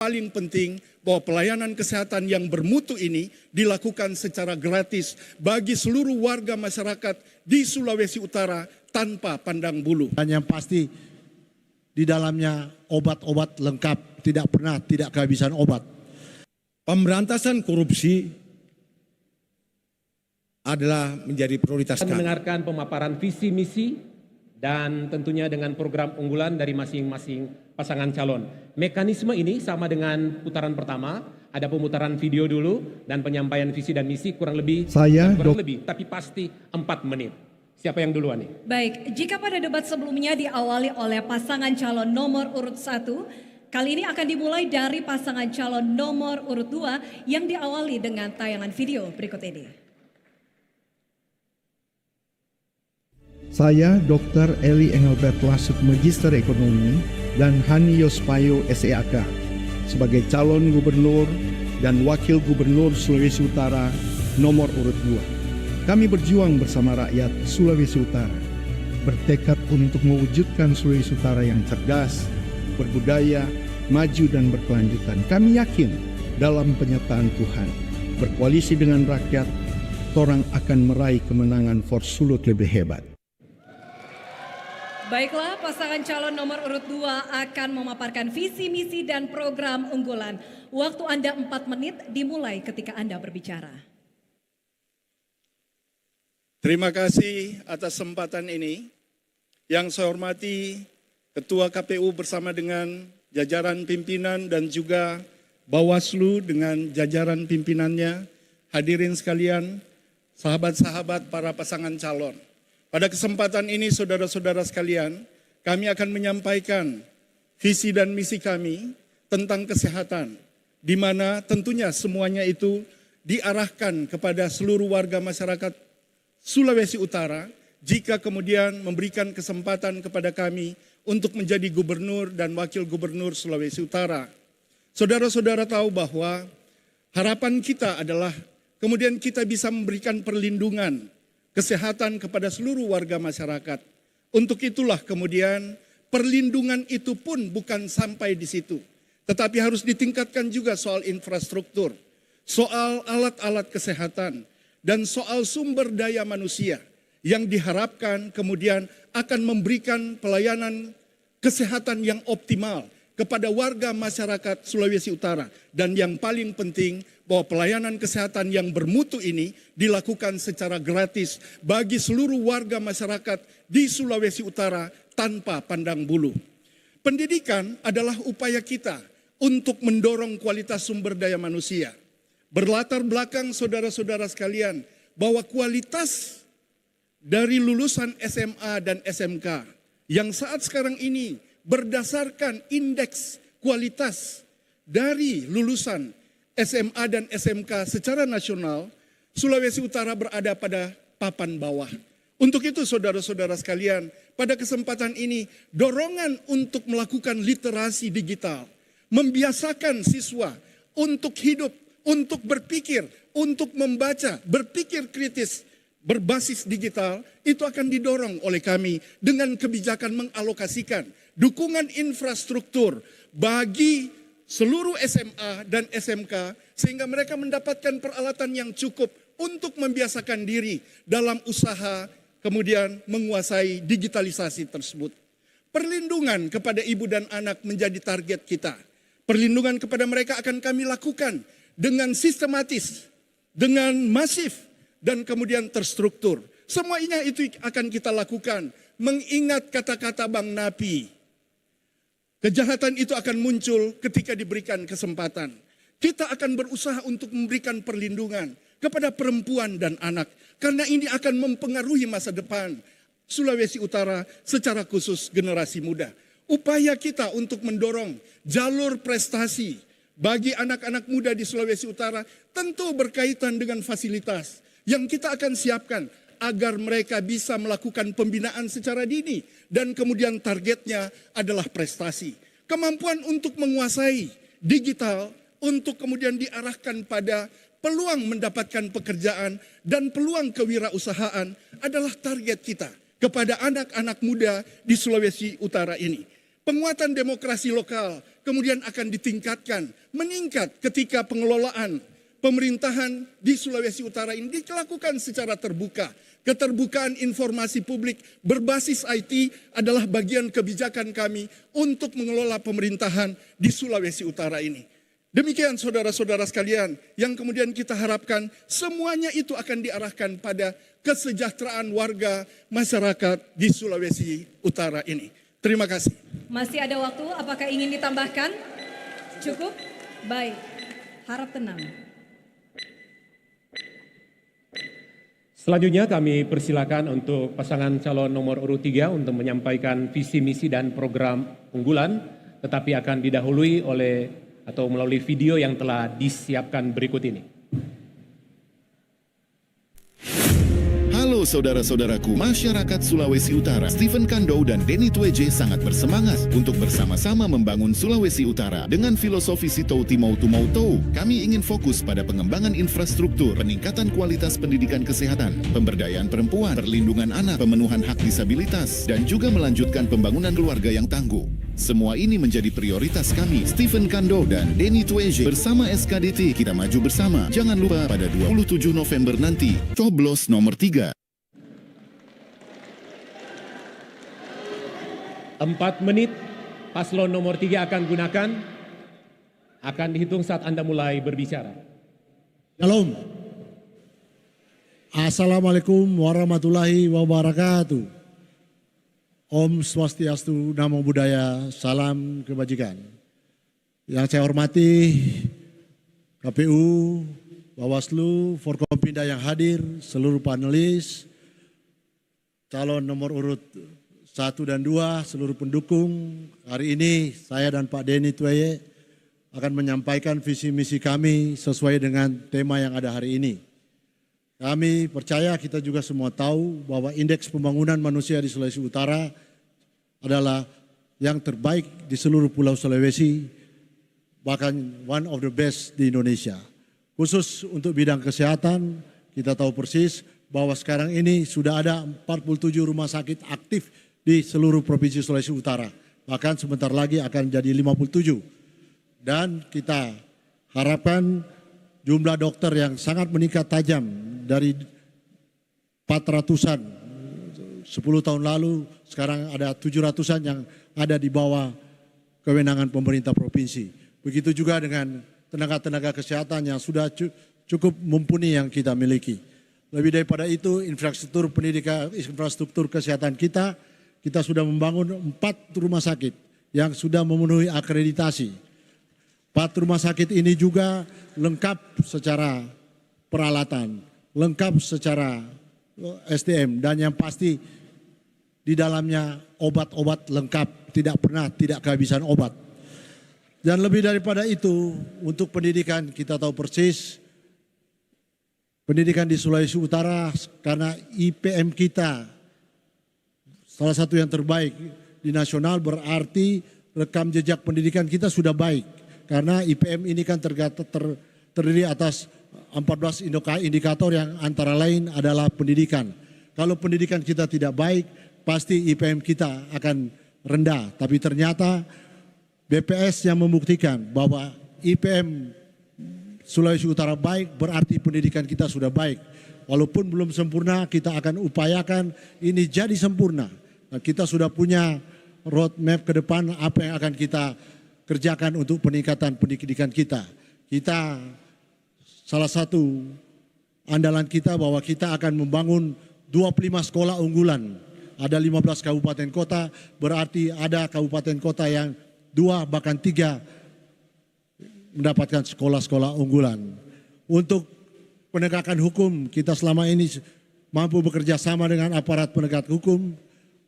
Paling penting bahwa pelayanan kesehatan yang bermutu ini dilakukan secara gratis bagi seluruh warga masyarakat di Sulawesi Utara tanpa pandang bulu. Dan yang pasti di dalamnya obat-obat lengkap, tidak kehabisan obat. Pemberantasan korupsi adalah menjadi prioritas kami. Mendengarkan pemaparan visi misi dan tentunya dengan program unggulan dari masing-masing pasangan calon. Mekanisme ini sama dengan putaran pertama, ada pemutaran video dulu dan penyampaian visi dan misi kurang lebih tapi pasti 4 menit. Siapa yang duluan nih? Baik, jika pada debat sebelumnya diawali oleh pasangan calon nomor urut 1, kali ini akan dimulai dari pasangan calon nomor urut 2 yang diawali dengan tayangan video berikut ini. Saya Dr. Eli Engelbert Lasut, Magister Ekonomi, dan Hani Yospayo, SEAK, sebagai calon gubernur dan wakil gubernur Sulawesi Utara nomor urut 2. Kami berjuang bersama rakyat Sulawesi Utara, bertekad untuk mewujudkan Sulawesi Utara yang cerdas, berbudaya, maju dan berkelanjutan. Kami yakin dalam penyertaan Tuhan, berkoalisi dengan rakyat, orang akan meraih kemenangan for Sulut lebih hebat. Baiklah, pasangan calon nomor urut 2 akan memaparkan visi, misi, dan program unggulan. Waktu Anda 4 menit dimulai ketika Anda berbicara. Terima kasih atas kesempatan ini. Yang saya hormati Ketua KPU bersama dengan jajaran pimpinan dan juga Bawaslu dengan jajaran pimpinannya, hadirin sekalian, sahabat-sahabat para pasangan calon. Pada kesempatan ini saudara-saudara sekalian, kami akan menyampaikan visi dan misi kami tentang kesehatan, di mana tentunya semuanya itu diarahkan kepada seluruh warga masyarakat Sulawesi Utara, jika kemudian memberikan kesempatan kepada kami untuk menjadi gubernur dan wakil gubernur Sulawesi Utara. Saudara-saudara tahu bahwa harapan kita adalah kemudian kita bisa memberikan perlindungan kesehatan kepada seluruh warga masyarakat. Untuk itulah kemudian perlindungan itu pun bukan sampai di situ, tetapi harus ditingkatkan juga soal infrastruktur, soal alat-alat kesehatan, dan soal sumber daya manusia yang diharapkan kemudian akan memberikan pelayanan kesehatan yang optimal kepada warga masyarakat Sulawesi Utara. Dan yang paling penting bahwa pelayanan kesehatan yang bermutu ini dilakukan secara gratis bagi seluruh warga masyarakat di Sulawesi Utara tanpa pandang bulu. Pendidikan adalah upaya kita untuk mendorong kualitas sumber daya manusia. Berlatar belakang saudara-saudara sekalian bahwa kualitas dari lulusan SMA dan SMK yang saat sekarang ini berdasarkan indeks kualitas dari lulusan SMA dan SMK secara nasional, Sulawesi Utara berada pada papan bawah. Untuk itu saudara-saudara sekalian, pada kesempatan ini dorongan untuk melakukan literasi digital, membiasakan siswa untuk hidup, untuk berpikir, untuk membaca, berpikir kritis, berbasis digital, itu akan didorong oleh kami dengan kebijakan mengalokasikan dukungan infrastruktur bagi seluruh SMA dan SMK sehingga mereka mendapatkan peralatan yang cukup untuk membiasakan diri dalam usaha kemudian menguasai digitalisasi tersebut. Perlindungan kepada ibu dan anak menjadi target kita. Perlindungan kepada mereka akan kami lakukan dengan sistematis, dengan masif, dan kemudian terstruktur. Semuanya itu akan kita lakukan mengingat kata-kata Bang Napi. Kejahatan itu akan muncul ketika diberikan kesempatan. Kita akan berusaha untuk memberikan perlindungan kepada perempuan dan anak. Karena ini akan mempengaruhi masa depan Sulawesi Utara secara khusus generasi muda. Upaya kita untuk mendorong jalur prestasi bagi anak-anak muda di Sulawesi Utara tentu berkaitan dengan fasilitas yang kita akan siapkan agar mereka bisa melakukan pembinaan secara dini dan kemudian targetnya adalah prestasi. Kemampuan untuk menguasai digital untuk kemudian diarahkan pada peluang mendapatkan pekerjaan dan peluang kewirausahaan adalah target kita kepada anak-anak muda di Sulawesi Utara ini. Penguatan demokrasi lokal kemudian akan ditingkatkan, meningkat ketika pengelolaan pemerintahan di Sulawesi Utara ini dilakukan secara terbuka. Keterbukaan informasi publik berbasis IT adalah bagian kebijakan kami untuk mengelola pemerintahan di Sulawesi Utara ini. Demikian saudara-saudara sekalian, yang kemudian kita harapkan semuanya itu akan diarahkan pada kesejahteraan warga masyarakat di Sulawesi Utara ini. Terima kasih. Masih ada waktu, apakah ingin ditambahkan? Cukup? Baik, harap tenang. Selanjutnya kami persilakan untuk pasangan calon nomor urut 3 untuk menyampaikan visi misi dan program unggulan, tetapi akan didahului oleh atau melalui video yang telah disiapkan berikut ini. Halo saudara-saudaraku masyarakat Sulawesi Utara, Stephen Kando dan Denny Tweje sangat bersemangat untuk bersama-sama membangun Sulawesi Utara dengan filosofi Sitou Timau Tumau Tou. Kami ingin fokus pada pengembangan infrastruktur, peningkatan kualitas pendidikan kesehatan, pemberdayaan perempuan, perlindungan anak, pemenuhan hak disabilitas, dan juga melanjutkan pembangunan keluarga yang tangguh. Semua ini menjadi prioritas kami, Stephen Kando dan Denny Tweje. Bersama SKDT, kita maju bersama. Jangan lupa pada 27 November nanti, coblos nomor 3. 4 menit paslon nomor 3 akan gunakan, akan dihitung saat Anda mulai berbicara. Shalom. Assalamualaikum warahmatullahi wabarakatuh. Om Swastiastu, Namo Buddhaya, salam kebajikan. Yang saya hormati KPU, Bawaslu, Forkompinda yang hadir, seluruh panelis, calon nomor urut 1 dan 2, seluruh pendukung. Hari ini saya dan Pak Denny Tweje akan menyampaikan visi misi kami sesuai dengan tema yang ada hari ini. Kami percaya, kita juga semua tahu bahwa indeks pembangunan manusia di Sulawesi Utara adalah yang terbaik di seluruh Pulau Sulawesi, bahkan one of the best di Indonesia. Khusus untuk bidang kesehatan, kita tahu persis bahwa sekarang ini sudah ada 47 rumah sakit aktif di seluruh Provinsi Sulawesi Utara. Bahkan sebentar lagi akan jadi 57. Dan kita harapkan jumlah dokter yang sangat meningkat tajam dari 400-an 10 tahun lalu, sekarang ada 700-an yang ada di bawah kewenangan pemerintah provinsi. Begitu juga dengan tenaga-tenaga kesehatan yang sudah cukup mumpuni yang kita miliki. Lebih daripada itu, infrastruktur pendidikan, infrastruktur kesehatan kita sudah membangun 4 rumah sakit yang sudah memenuhi akreditasi. 4 rumah sakit ini juga lengkap secara peralatan, lengkap secara SDM, dan yang pasti di dalamnya obat-obat lengkap, tidak kehabisan obat. Dan lebih daripada itu, untuk pendidikan kita tahu persis, pendidikan di Sulawesi Utara karena IPM kita salah satu yang terbaik di nasional, berarti rekam jejak pendidikan kita sudah baik. Karena IPM ini kan terdiri atas 14 indikator yang antara lain adalah pendidikan. Kalau pendidikan kita tidak baik, pasti IPM kita akan rendah. Tapi ternyata BPS yang membuktikan bahwa IPM Sulawesi Utara baik, berarti pendidikan kita sudah baik. Walaupun belum sempurna, kita akan upayakan ini jadi sempurna. Nah, kita sudah punya roadmap ke depan apa yang akan kita kerjakan untuk peningkatan pendidikan kita. Kita salah satu andalan kita bahwa kita akan membangun 25 sekolah unggulan. Ada 15 kabupaten kota, berarti ada kabupaten kota yang 2 bahkan 3 mendapatkan sekolah-sekolah unggulan. Untuk penegakan hukum, kita selama ini mampu bekerja sama dengan aparat penegak hukum,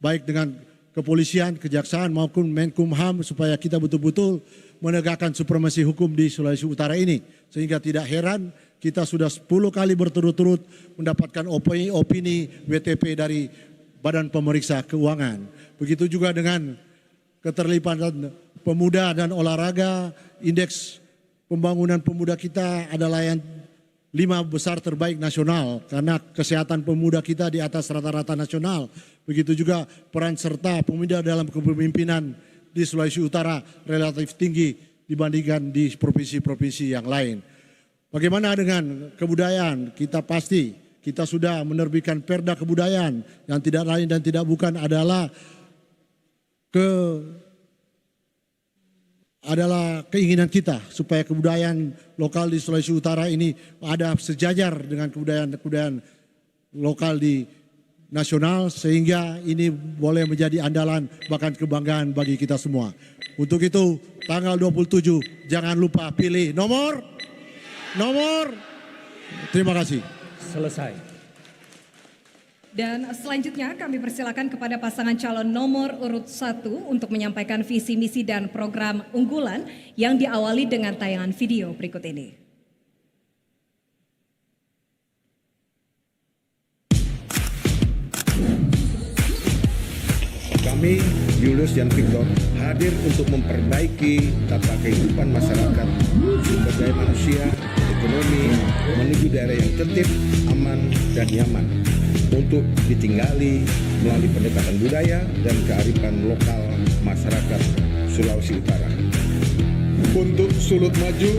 baik dengan kepolisian, kejaksaan maupun Menkumham, supaya kita betul-betul menegakkan supremasi hukum di Sulawesi Utara ini. Sehingga tidak heran kita sudah 10 kali berturut-turut mendapatkan opini WTP dari Badan Pemeriksa Keuangan. Begitu juga dengan keterlibatan pemuda dan olahraga, indeks pembangunan pemuda kita adalah yang 5 besar terbaik nasional, karena kesehatan pemuda kita di atas rata-rata nasional. Begitu juga peran serta pemuda dalam kepemimpinan di Sulawesi Utara relatif tinggi dibandingkan di provinsi-provinsi yang lain. Bagaimana dengan kebudayaan? Kita sudah menerbitkan Perda Kebudayaan yang tidak lain dan tidak bukan adalah keinginan kita supaya kebudayaan lokal di Sulawesi Utara ini ada sejajar dengan kebudayaan lokal di nasional, sehingga ini boleh menjadi andalan bahkan kebanggaan bagi kita semua. Untuk itu tanggal 27 jangan lupa pilih nomor. Terima kasih. Selesai. Dan selanjutnya kami persilakan kepada pasangan calon nomor urut 1 untuk menyampaikan visi misi dan program unggulan yang diawali dengan tayangan video berikut ini. Kami, Julius dan Victor, hadir untuk memperbaiki tata kehidupan masyarakat, sumber daya manusia, ekonomi, menuju daerah yang tertib, aman, dan nyaman untuk ditinggali melalui pendekatan budaya dan kearifan lokal masyarakat Sulawesi Utara. Untuk Sulut Maju,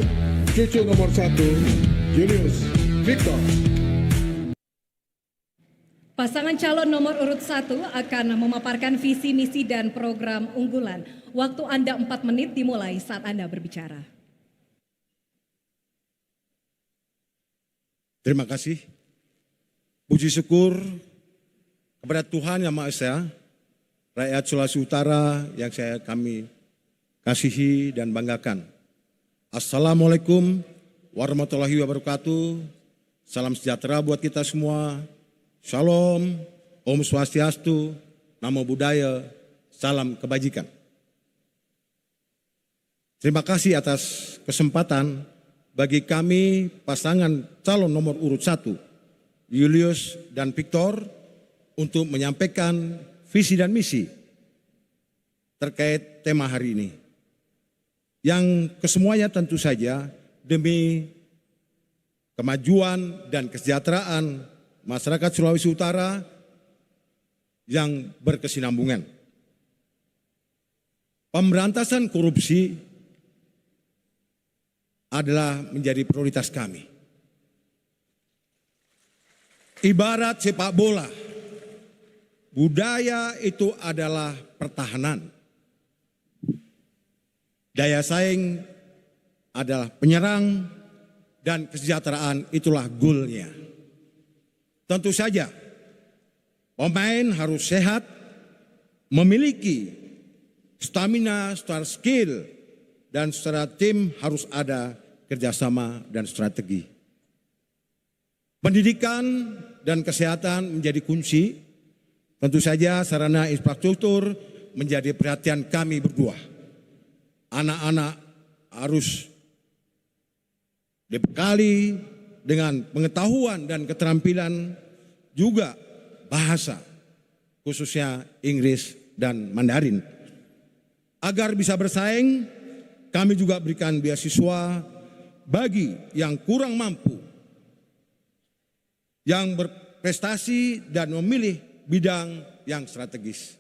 cucu nomor 1, Julius Victor. Pasangan calon nomor urut 1 akan memaparkan visi, misi, dan program unggulan. Waktu Anda 4 menit dimulai saat Anda berbicara. Terima kasih. Puji syukur kepada Tuhan Yang Maha Esa, rakyat Sulawesi Utara yang kami kasihi dan banggakan. Assalamualaikum warahmatullahi wabarakatuh. Salam sejahtera buat kita semua. Shalom, Om Swastiastu, Namo Buddhaya, salam kebajikan. Terima kasih atas kesempatan bagi kami pasangan calon nomor urut 1, Julius dan Victor, untuk menyampaikan visi dan misi terkait tema hari ini. Yang kesemuanya tentu saja demi kemajuan dan kesejahteraan masyarakat Sulawesi Utara yang berkesinambungan. Pemberantasan korupsi adalah menjadi prioritas kami. Ibarat sepak bola, budaya itu adalah pertahanan. Daya saing adalah penyerang dan kesejahteraan itulah goalnya. Tentu saja pemain harus sehat, memiliki stamina, secara skill, dan secara tim harus ada kerjasama dan strategi. Pendidikan dan kesehatan menjadi kunci. Tentu saja sarana infrastruktur menjadi perhatian kami berdua. Anak-anak harus dibekali dengan pengetahuan dan keterampilan, juga bahasa, khususnya Inggris dan Mandarin. Agar bisa bersaing, kami juga berikan beasiswa bagi yang kurang mampu, yang berprestasi dan memilih bidang yang strategis.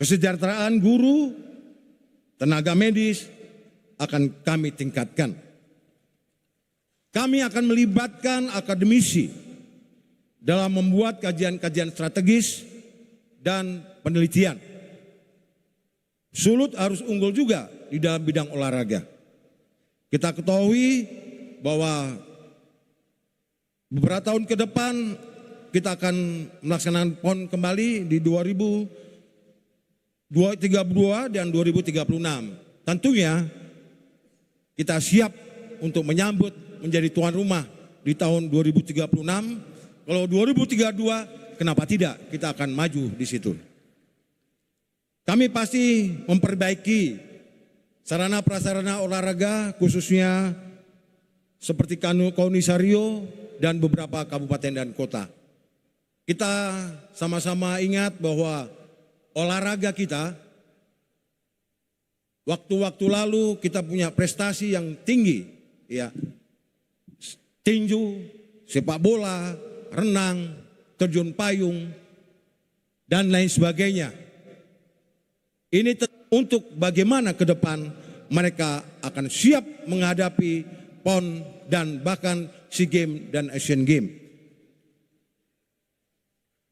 Kesejahteraan guru, tenaga medis akan kami tingkatkan. Kami akan melibatkan akademisi dalam membuat kajian-kajian strategis dan penelitian. Sulut harus unggul juga di dalam bidang olahraga. Kita ketahui bahwa beberapa tahun ke depan kita akan melaksanakan PON kembali di 2032 dan 2036. Tentunya kita siap untuk menyambut menjadi tuan rumah di tahun 2036. Kalau 2032, kenapa tidak? Kita akan maju di situ. Kami pasti memperbaiki sarana prasarana olahraga, khususnya seperti Kaunisario dan beberapa kabupaten dan kota. Kita sama-sama ingat bahwa olahraga kita waktu-waktu lalu kita punya prestasi yang tinggi, ya. Tinju, sepak bola, renang, terjun payung, dan lain sebagainya. Ini untuk bagaimana ke depan mereka akan siap menghadapi PON dan bahkan SEA Games dan Asian Games.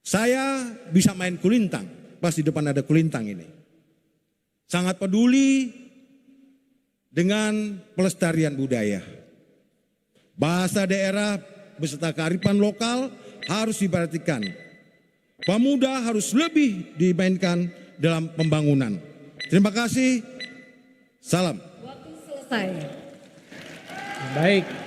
Saya bisa main kulintang, pas di depan ada kulintang ini. Sangat peduli dengan pelestarian budaya. Bahasa daerah beserta kearifan lokal harus diperhatikan. Pemuda harus lebih dimainkan dalam pembangunan. Terima kasih. Salam. Waktu selesai. Baik.